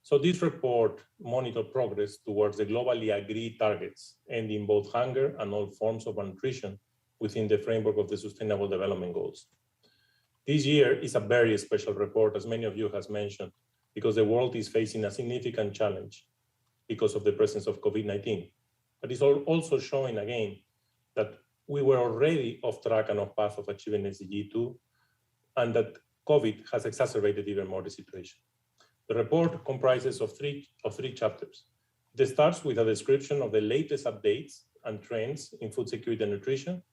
So this report monitors progress towards the globally agreed targets, ending both hunger and all forms of malnutrition within the framework of the Sustainable Development Goals. This year is a very special report, as many of you have mentioned, because the world is facing a significant challenge because of the presence of COVID-19. But it's also showing again that we were already off track and off path of achieving SDG 2, and that COVID has exacerbated even more the situation. The report comprises of three chapters. It starts with a description of the latest updates and trends in food security and nutrition,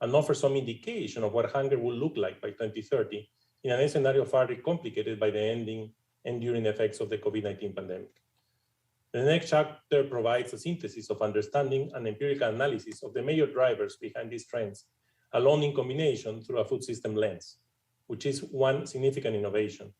and offers some indication of what hunger will look like by 2030 in a scenario further complicated by the enduring effects of the COVID-19 pandemic. The next chapter provides a synthesis of understanding and empirical analysis of the major drivers behind these trends, along in combination through a food system lens, which is one significant innovation.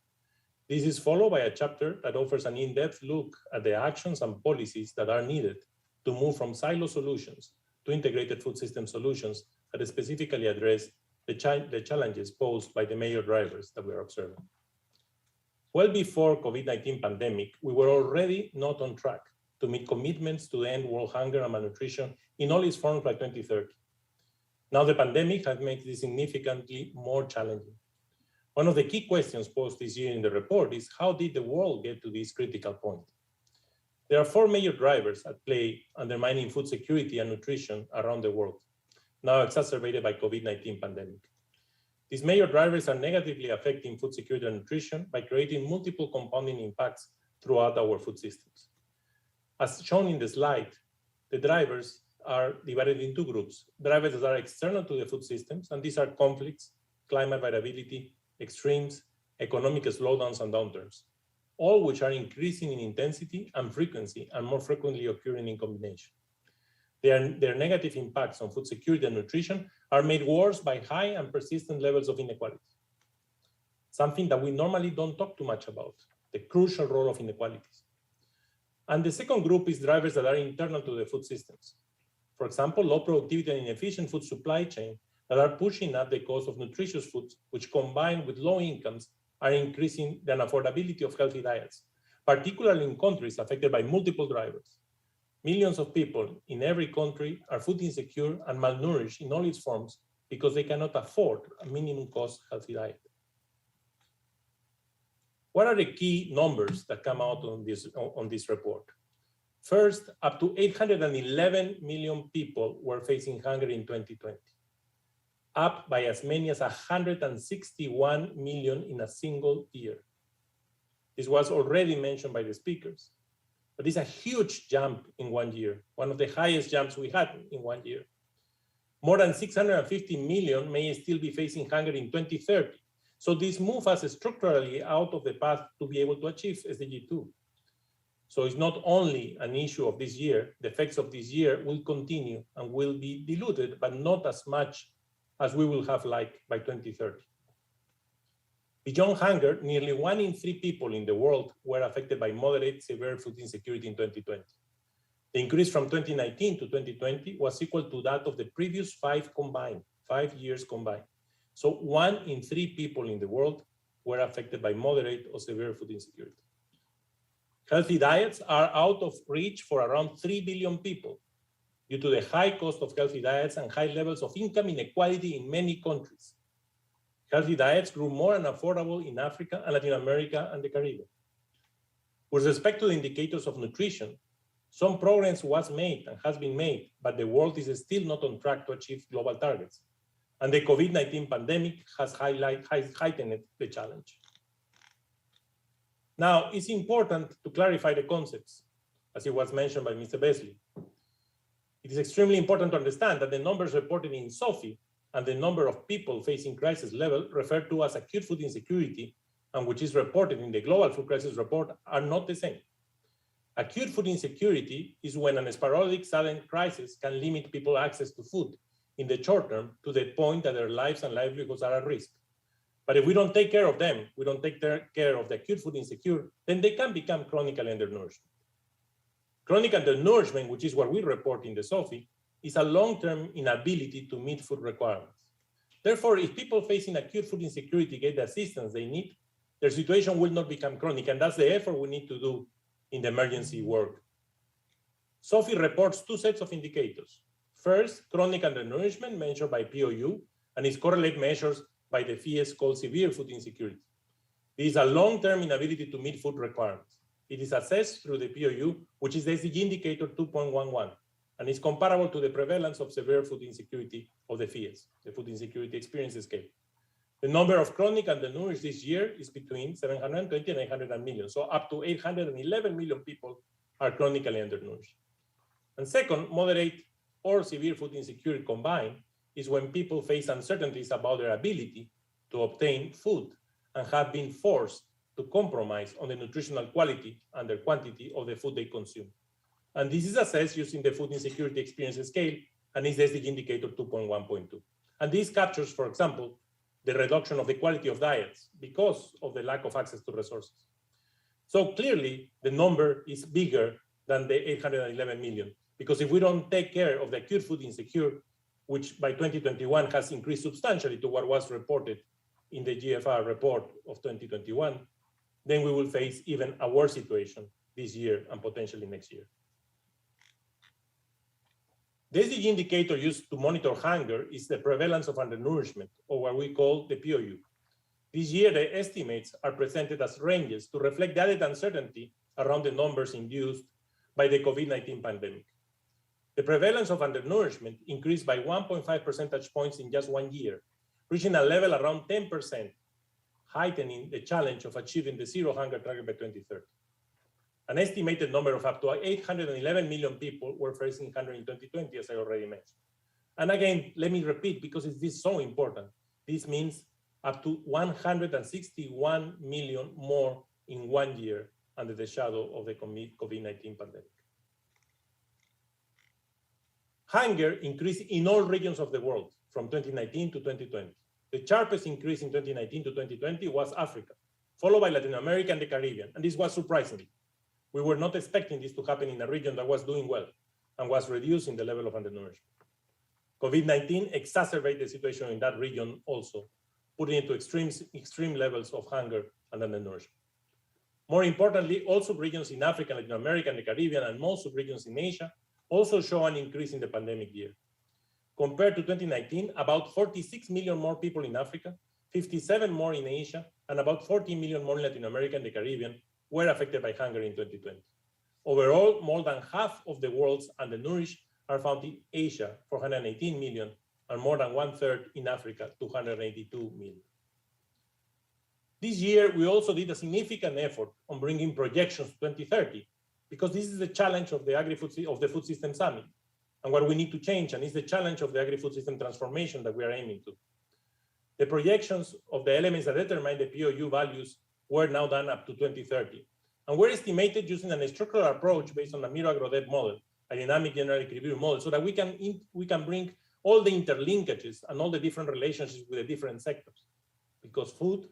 This is followed by a chapter that offers an in-depth look at the actions and policies that are needed to move from silo solutions to integrated food system solutions that specifically address the challenges posed by the major drivers that we are observing. Well before COVID-19 pandemic, we were already not on track to meet commitments to end world hunger and malnutrition in all its forms by 2030. Now the pandemic has made this significantly more challenging. One of the key questions posed this year in the report is, how did the world get to this critical point? There are four major drivers at play undermining food security and nutrition around the world, now exacerbated by COVID-19 pandemic. These major drivers are negatively affecting food security and nutrition by creating multiple compounding impacts throughout our food systems. As shown in the slide, the drivers are divided in two groups. Drivers that are external to the food systems, and these are conflicts, climate variability, extremes, economic slowdowns, and downturns, all which are increasing in intensity and frequency and more frequently occurring in combination. Their negative impacts on food security and nutrition are made worse by high and persistent levels of inequality, something that we normally don't talk too much about, the crucial role of inequalities. And the second group is drivers that are internal to the food systems. For example, low productivity and inefficient food supply chain that are pushing up the cost of nutritious foods, which combined with low incomes are increasing the unaffordability of healthy diets, particularly in countries affected by multiple drivers. Millions of people in every country are food insecure and malnourished in all its forms because they cannot afford a minimum cost healthy diet. What are the key numbers that come out on this report? First, up to 811 million people were facing hunger in 2020, up by as many as 161 million in a single year. This was already mentioned by the speakers, but it's a huge jump in 1 year, one of the highest jumps we had in 1 year. More than 650 million may still be facing hunger in 2030. So this moves us structurally out of the path to be able to achieve SDG 2. So it's not only an issue of this year, the effects of this year will continue and will be diluted, but not as much as we will have like by 2030. Beyond hunger, nearly 1 in 3 people in the world were affected by moderate severe food insecurity in 2020. The increase from 2019 to 2020 was equal to that of the previous 5 years combined. So 1 in 3 people in the world were affected by moderate or severe food insecurity. Healthy diets are out of reach for around 3 billion people due to the high cost of healthy diets and high levels of income inequality in many countries. Healthy diets grew more unaffordable in Africa and Latin America and the Caribbean. With respect to the indicators of nutrition, some progress was made and has been made, but the world is still not on track to achieve global targets. And the COVID-19 pandemic has heightened the challenge. Now, it's important to clarify the concepts, as it was mentioned by Mr. Beasley. It is extremely important to understand that the numbers reported in SOFI and the number of people facing crisis level referred to as acute food insecurity, and which is reported in the Global Food Crisis Report, are not the same. Acute food insecurity is when an sporadic sudden crisis can limit people's access to food in the short term to the point that their lives and livelihoods are at risk. But if we don't take care of them, we don't take care of the acute food insecure, then they can become chronic undernourishment. Chronic undernourishment, which is what we report in the SOFI, is a long-term inability to meet food requirements. Therefore, if people facing acute food insecurity get the assistance they need, their situation will not become chronic, and that's the effort we need to do in the emergency work. SOFI reports two sets of indicators. First, chronic undernourishment measured by POU and its correlate measures by the FIES called severe food insecurity. This is a long-term inability to meet food requirements. It is assessed through the POU, which is the SDG indicator 2.11, and is comparable to the prevalence of severe food insecurity of the FIES, the Food Insecurity Experience Scale. The number of chronic undernourished this year is between 720 and 800 million, so up to 811 million people are chronically undernourished. And second, moderate or severe food insecurity combined is when people face uncertainties about their ability to obtain food and have been forced to compromise on the nutritional quality and the quantity of the food they consume. And this is assessed using the Food Insecurity Experience Scale and is the SDG indicator 2.1.2. And this captures, for example, the reduction of the quality of diets because of the lack of access to resources. So clearly, the number is bigger than the 811 million, because if we don't take care of the acute food insecure, which by 2021 has increased substantially to what was reported in the GFR report of 2021, then we will face even a worse situation this year and potentially next year. The SDG indicator used to monitor hunger is the prevalence of undernourishment, or what we call the POU. This year, the estimates are presented as ranges to reflect the added uncertainty around the numbers induced by the COVID-19 pandemic. The prevalence of undernourishment increased by 1.5 percentage points in just 1 year, reaching a level around 10%, heightening the challenge of achieving the zero hunger target by 2030. An estimated number of up to 811 million people were facing hunger in 2020, as I already mentioned. And again, let me repeat, because this is so important. This means up to 161 million more in 1 year under the shadow of the COVID-19 pandemic. Hunger increased in all regions of the world from 2019 to 2020. The sharpest increase in 2019 to 2020 was Africa, followed by Latin America and the Caribbean, and this was surprising. We were not expecting this to happen in a region that was doing well and was reducing the level of undernourishment. COVID-19 exacerbated the situation in that region also, putting it to extreme levels of hunger and undernourishment. More importantly, all subregions in Africa, Latin America, and the Caribbean, and most subregions in Asia also show an increase in the pandemic year. Compared to 2019, about 46 million more people in Africa, 57 more in Asia, and about 14 million more in Latin America and the Caribbean were affected by hunger in 2020. Overall, more than half of the world's undernourished are found in Asia, 418 million, and more than 1/3 in Africa, 282 million. This year, we also did a significant effort on bringing projections to 2030, because this is the challenge of the Food System Summit, and what we need to change, and it's the challenge of the agri-food system transformation that we are aiming to. The projections of the elements that determine the POU values were now done up to 2030, and were estimated using a structural approach based on the Miro-Agrodep model, a dynamic general equilibrium model, so that we can bring all the interlinkages and all the different relationships with the different sectors, because food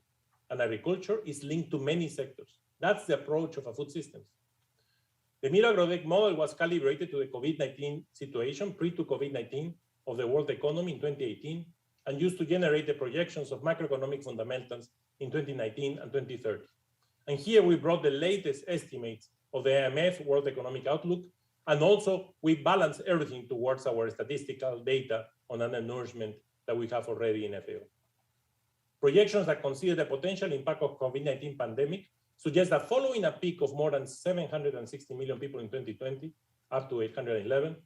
and agriculture is linked to many sectors. That's the approach of a food systems. The Miro-Agrodep model was calibrated to the COVID-19 situation, pre-COVID-19, of the world economy in 2018, and used to generate the projections of macroeconomic fundamentals in 2019 and 2030. And here we brought the latest estimates of the IMF World Economic Outlook, and also we balance everything towards our statistical data on undernourishment that we have already in FAO. Projections that consider the potential impact of COVID-19 pandemic suggest that following a peak of more than 760 million people in 2020, up to 811,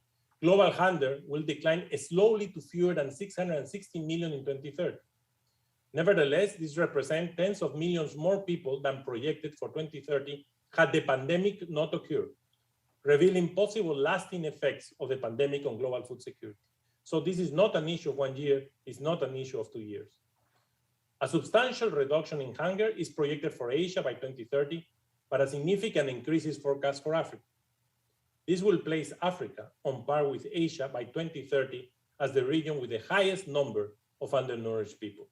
global hunger will decline slowly to fewer than 660 million in 2030. Nevertheless, this represents tens of millions more people than projected for 2030 had the pandemic not occurred, revealing possible lasting effects of the pandemic on global food security. So this is not an issue of 1 year, it's not an issue of 2 years. A substantial reduction in hunger is projected for Asia by 2030, but a significant increase is forecast for Africa. This will place Africa on par with Asia by 2030 as the region with the highest number of undernourished people.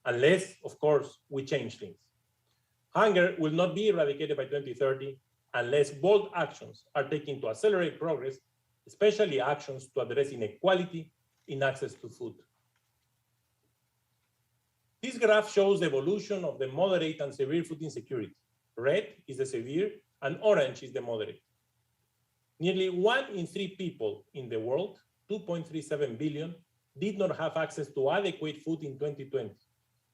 Unless, of course, we change things. Hunger will not be eradicated by 2030 unless bold actions are taken to accelerate progress, especially actions to address inequality in access to food. This graph shows the evolution of the moderate and severe food insecurity. Red is the severe, and orange is the moderate. Nearly 1 in 3 people in the world, 2.37 billion, did not have access to adequate food in 2020,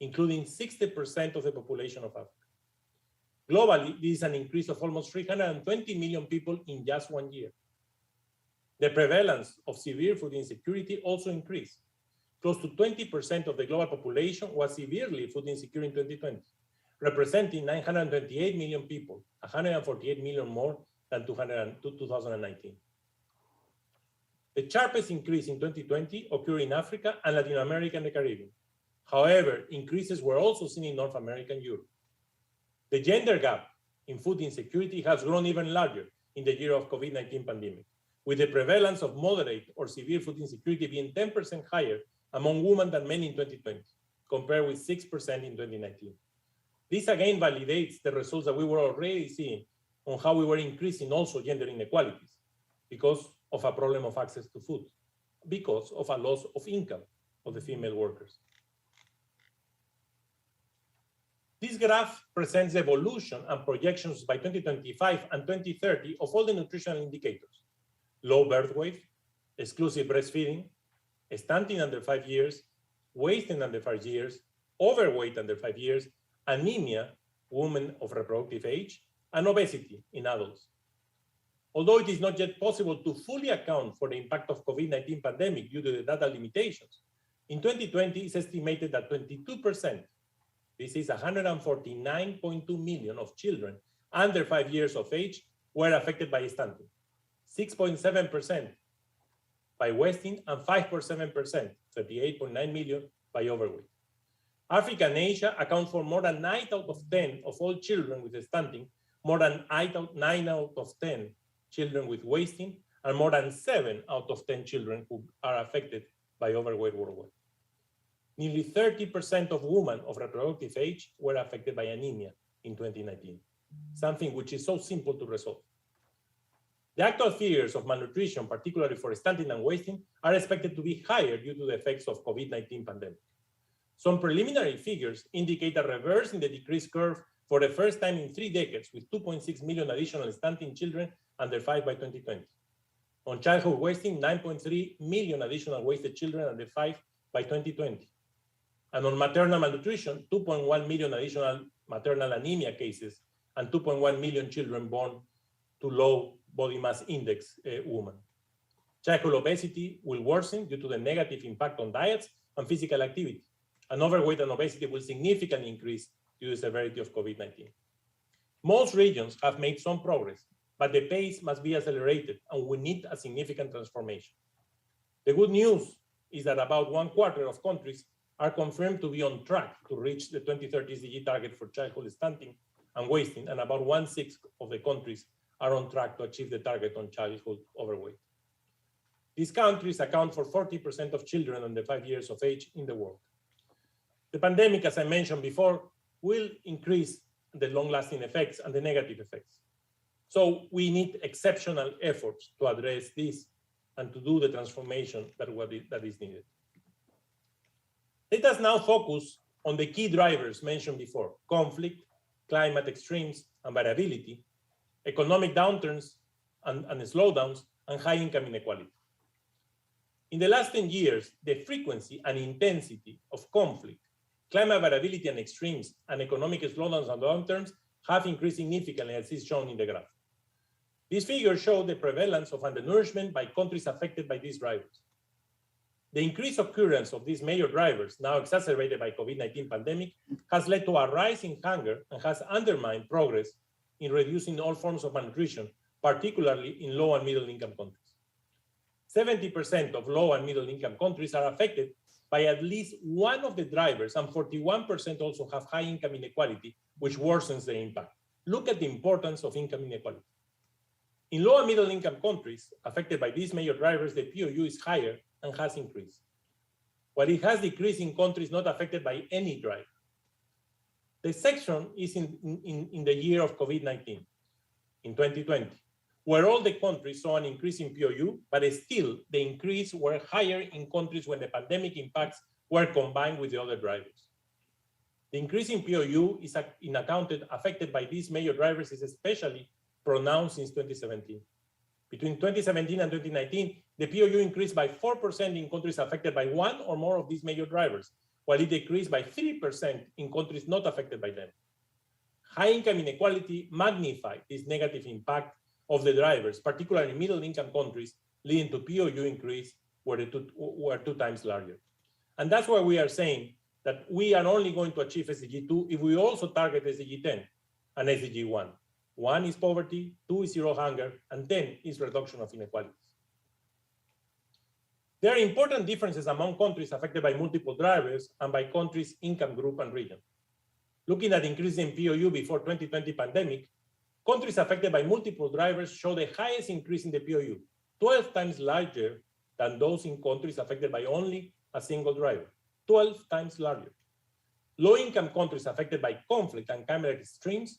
including 60% of the population of Africa. Globally, this is an increase of almost 320 million people in just 1 year. The prevalence of severe food insecurity also increased. Close to 20% of the global population was severely food insecure in 2020, representing 928 million people, 148 million more than 2019. The sharpest increase in 2020 occurred in Africa and Latin America and the Caribbean. However, increases were also seen in North America and Europe. The gender gap in food insecurity has grown even larger in the year of COVID-19 pandemic, with the prevalence of moderate or severe food insecurity being 10% higher among women than men in 2020, compared with 6% in 2019. This again validates the results that we were already seeing on how we were increasing also gender inequalities because of a problem of access to food, because of a loss of income of the female workers. This graph presents the evolution and projections by 2025 and 2030 of all the nutritional indicators: low birth weight, exclusive breastfeeding, stunting under 5 years, wasting under 5 years, overweight under 5 years, anemia, women of reproductive age, and obesity in adults. Although it is not yet possible to fully account for the impact of COVID-19 pandemic due to the data limitations, in 2020 it's estimated that 22%, this is 149.2 million of children under 5 years of age, were affected by stunting, 6.7% by wasting, and 5.7%, 38.9 million, by overweight. Africa and Asia account for more than 9 out of 10 of all children with stunting, more than 9 out of 10 children with wasting, and more than 7 out of 10 children who are affected by overweight worldwide. Nearly 30% of women of reproductive age were affected by anemia in 2019, something which is so simple to resolve. The actual figures of malnutrition, particularly for stunting and wasting, are expected to be higher due to the effects of COVID-19 pandemic. Some preliminary figures indicate a reverse in the decrease curve for the first time in 3 decades, with 2.6 million additional stunting children under 5 by 2020. On childhood wasting, 9.3 million additional wasted children under 5 by 2020. And on maternal malnutrition, 2.1 million additional maternal anemia cases and 2.1 million children born to low body mass index women. Childhood obesity will worsen due to the negative impact on diets and physical activity. And overweight and obesity will significantly increase due to the severity of COVID-19. Most regions have made some progress, but the pace must be accelerated and we need a significant transformation. The good news is that about 1/4 of countries are confirmed to be on track to reach the 2030 SDG target for childhood stunting and wasting, and about 1/6 of the countries are on track to achieve the target on childhood overweight. These countries account for 40% of children under 5 years of age in the world. The pandemic, as I mentioned before, will increase the long-lasting effects and the negative effects. So we need exceptional efforts to address this and to do the transformation that is needed. Let us now focus on the key drivers mentioned before: conflict, climate extremes and variability, economic downturns and slowdowns, and high income inequality. In the last 10 years, the frequency and intensity of conflict, climate variability and extremes, and economic slowdowns and downturns have increased significantly, as is shown in the graph. These figures show the prevalence of undernourishment by countries affected by these drivers. The increased occurrence of these major drivers, now exacerbated by COVID-19 pandemic, has led to a rise in hunger and has undermined progress in reducing all forms of malnutrition, particularly in low and middle income countries. 70% of low and middle income countries are affected by at least one of the drivers, and 41% also have high income inequality, which worsens the impact. Look at the importance of income inequality. In low and middle income countries affected by these major drivers, the POU is higher and has increased, while it has decreased in countries not affected by any driver. The section is in the year of COVID-19, in 2020, where all the countries saw an increase in POU, but still the increase were higher in countries when the pandemic impacts were combined with the other drivers. The increase in POU is affected by these major drivers is especially pronounced since 2017. Between 2017 and 2019, the POU increased by 4% in countries affected by one or more of these major drivers, while it decreased by 3% in countries not affected by them. High income inequality magnified this negative impact of the drivers, particularly in middle-income countries, leading to POU increase were two times larger. And that's why we are saying that we are only going to achieve SDG 2 if we also target SDG 10 and SDG 1. 1 is poverty, 2 is zero hunger, and 10 is reduction of inequalities. There are important differences among countries affected by multiple drivers and by countries' income group and region. Looking at increases in POU before 2020 pandemic, countries affected by multiple drivers show the highest increase in the POU, 12 times larger than those in countries affected by only a single driver, 12 times larger. Low-income countries affected by conflict and climate extremes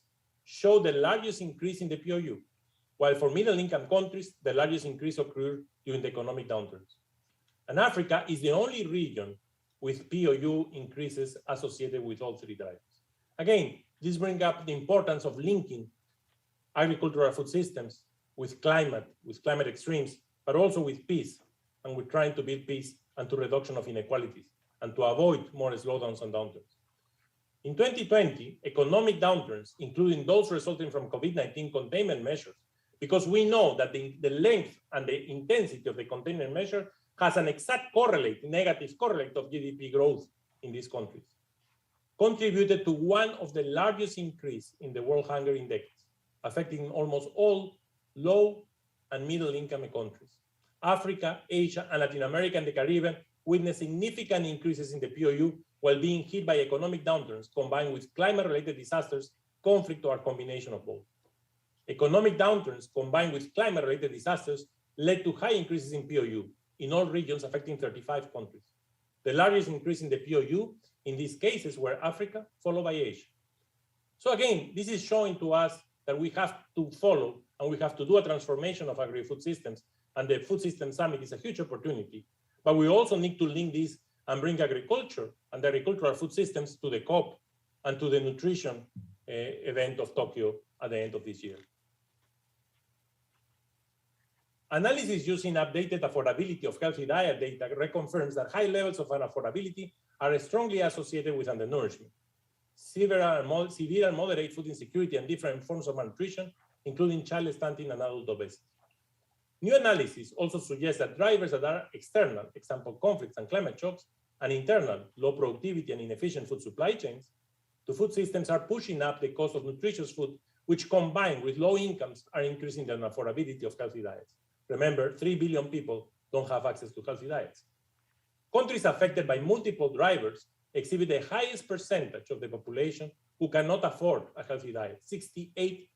show the largest increase in the POU, while for middle-income countries, the largest increase occurred during the economic downturns. And Africa is the only region with POU increases associated with all three drivers. Again, this brings up the importance of linking agricultural food systems with climate extremes, but also with peace, and we're trying to build peace and to reduction of inequalities, and to avoid more slowdowns and downturns. In 2020, economic downturns, including those resulting from COVID-19 containment measures, because we know that the length and the intensity of the containment measure has an exact negative correlate of GDP growth in these countries, contributed to one of the largest increase in the World Hunger Index, affecting almost all low and middle income countries. Africa, Asia, and Latin America and the Caribbean witnessed significant increases in the POU while being hit by economic downturns combined with climate-related disasters, conflict, or a combination of both. Economic downturns combined with climate-related disasters led to high increases in POU in all regions affecting 35 countries. The largest increase in the POU in these cases were Africa, followed by Asia. So again, this is showing to us that we have to follow and we have to do a transformation of agri-food systems, and the Food System Summit is a huge opportunity. But we also need to link this and bring agriculture and the agricultural food systems to the COP and to the nutrition event of Tokyo at the end of this year. Analysis using updated affordability of healthy diet data reconfirms that high levels of unaffordability are strongly associated with undernourishment, severe and moderate food insecurity, and different forms of malnutrition, including child stunting and adult obesity. New analysis also suggests that drivers that are external, example conflicts and climate shocks, and internal, low productivity and inefficient food supply chains, to food systems are pushing up the cost of nutritious food, which combined with low incomes are increasing the unaffordability of healthy diets. Remember, 3 billion people don't have access to healthy diets. Countries affected by multiple drivers exhibit the highest percentage of the population who cannot afford a healthy diet, 68%.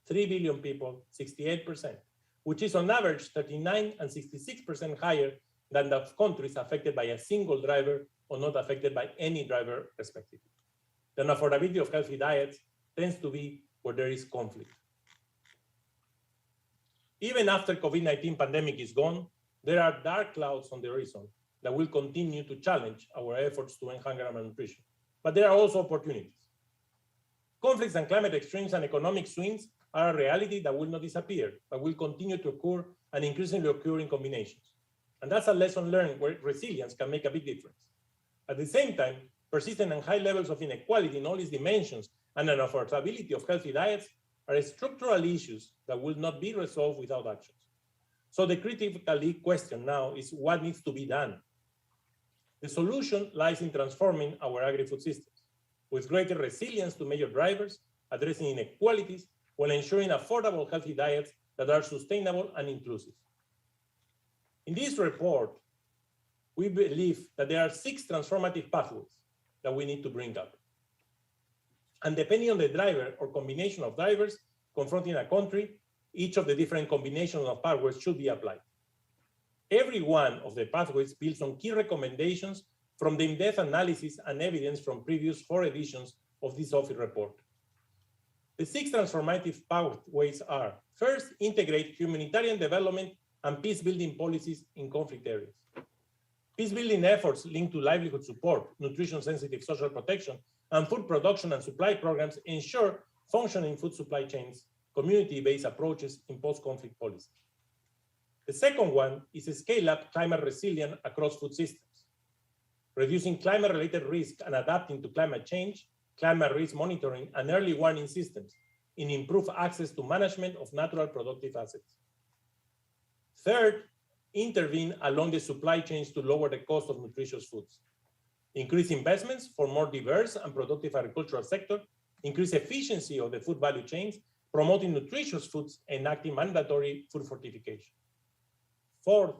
3 billion people, 68%, which is on average 39 and 66% higher than the countries affected by a single driver or not affected by any driver, respectively. The unaffordability of healthy diets tends to be where there is conflict. Even after COVID-19 pandemic is gone, there are dark clouds on the horizon that will continue to challenge our efforts to end hunger and malnutrition. But there are also opportunities. Conflicts and climate extremes and economic swings are a reality that will not disappear, but will continue to occur and increasingly occur in combinations. And that's a lesson learned where resilience can make a big difference. At the same time, persistent and high levels of inequality in all its dimensions and an unaffordability of healthy diets are structural issues that will not be resolved without actions. So the critical question now is what needs to be done? The solution lies in transforming our agri-food systems with greater resilience to major drivers, addressing inequalities, while ensuring affordable, healthy diets that are sustainable and inclusive. In this report, we believe that there are 6 transformative pathways that we need to bring up. And depending on the driver or combination of drivers confronting a country, each of the different combinations of pathways should be applied. Every one of the pathways builds on key recommendations from the in-depth analysis and evidence from previous 4 editions of this office report. The 6 transformative pathways are: first, integrate humanitarian development and peace-building policies in conflict areas. Peace-building efforts linked to livelihood support, nutrition-sensitive social protection, and food production and supply programs ensure functioning food supply chains community-based approaches in post-conflict policy. The second one is to scale up climate resilience across food systems, reducing climate-related risk and adapting to climate change, climate risk monitoring, and early warning systems in improved access to management of natural productive assets. Third, intervene along the supply chains to lower the cost of nutritious foods. Increase investments for more diverse and productive agricultural sector, increase efficiency of the food value chains, promoting nutritious foods, enacting mandatory food fortification. Fourth,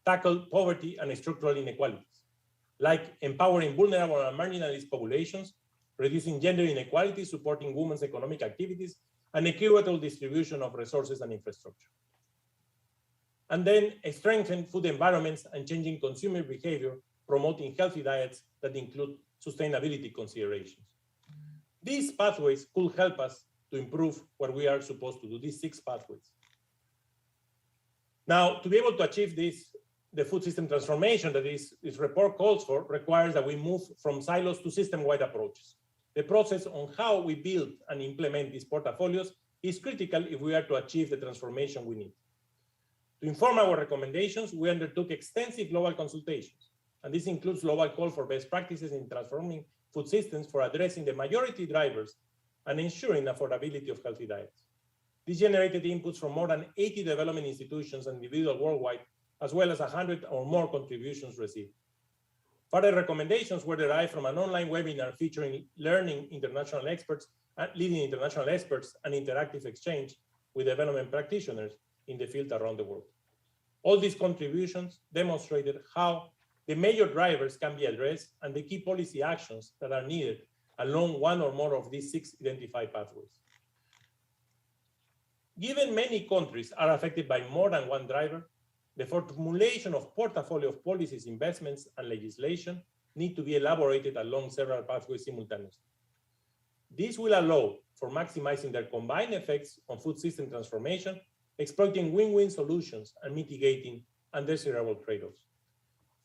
tackle poverty and structural inequalities, like empowering vulnerable and marginalized populations, reducing gender inequality, supporting women's economic activities, and equitable distribution of resources and infrastructure. And then strengthen food environments and changing consumer behavior, promoting healthy diets that include sustainability considerations. These pathways could help us to improve what we are supposed to do, these 6 pathways. Now, to be able to achieve this, the food system transformation that this report calls for requires that we move from silos to system-wide approaches. The process on how we build and implement these portfolios is critical if we are to achieve the transformation we need. To inform our recommendations, we undertook extensive global consultations, and this includes global call for best practices in transforming food systems for addressing the majority drivers and ensuring affordability of healthy diets. This generated inputs from more than 80 development institutions and individuals worldwide, as well as 100 or more contributions received. Further recommendations were derived from an online webinar featuring leading international experts and interactive exchange with development practitioners in the field around the world. All these contributions demonstrated how the major drivers can be addressed and the key policy actions that are needed along one or more of these 6 identified pathways. Given many countries are affected by more than one driver, the formulation of portfolio of policies, investments, and legislation need to be elaborated along several pathways simultaneously. This will allow for maximizing their combined effects on food system transformation, exploiting win-win solutions, and mitigating undesirable trade-offs.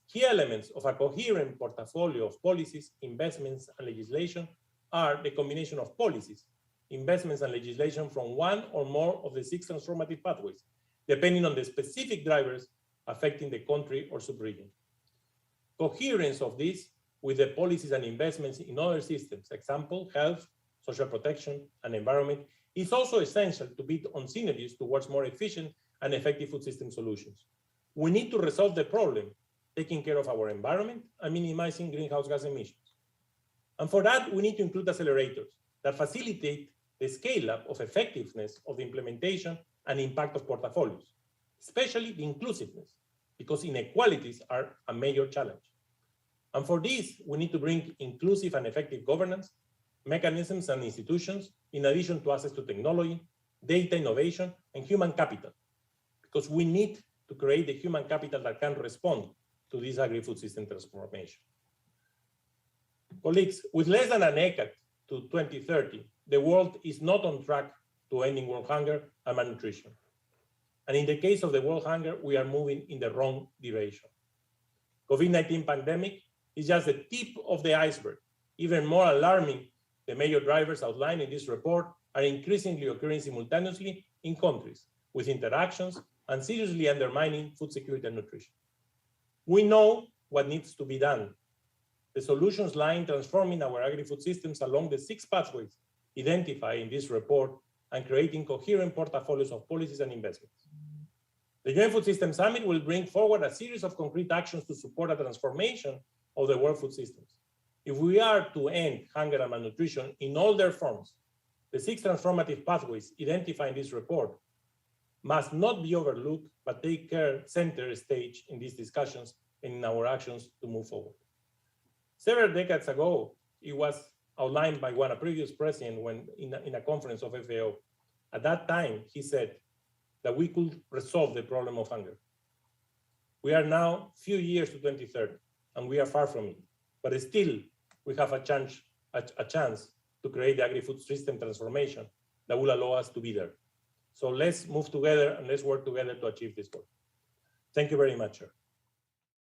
Key elements of a coherent portfolio of policies, investments, and legislation are the combination of policies, investments, and legislation from one or more of the 6 transformative pathways, depending on the specific drivers affecting the country or subregion. Coherence of this with the policies and investments in other systems, example, health, social protection, and environment, is also essential to build on synergies towards more efficient and effective food system solutions. We need to resolve the problem, taking care of our environment and minimizing greenhouse gas emissions. And for that, we need to include accelerators that facilitate the scale-up of effectiveness of the implementation and impact of portfolios, especially the inclusiveness, because inequalities are a major challenge. And for this, we need to bring inclusive and effective governance, mechanisms and institutions, in addition to access to technology, data innovation, and human capital, because we need to create the human capital that can respond to this agri-food system transformation. Colleagues, with less than a decade to 2030, the world is not on track to ending world hunger and malnutrition. And in the case of the world hunger, we are moving in the wrong direction. COVID-19 pandemic is just the tip of the iceberg. Even more alarming, the major drivers outlined in this report are increasingly occurring simultaneously in countries with interactions and seriously undermining food security and nutrition. We know what needs to be done. The solutions lie in transforming our agri-food systems along the 6 pathways identified in this report and creating coherent portfolios of policies and investments. The UN Food System Summit will bring forward a series of concrete actions to support a transformation of the world food systems. If we are to end hunger and malnutrition in all their forms, the 6 transformative pathways identified in this report must not be overlooked, but take center stage in these discussions and in our actions to move forward. Several decades ago, it was outlined by a previous president when in a conference of FAO. At that time, he said that we could resolve the problem of hunger. We are now few years to 2030, and we are far from it. But still, we have a chance to create the agri-food system transformation that will allow us to be there. So let's move together and let's work together to achieve this goal. Thank you very much, sir.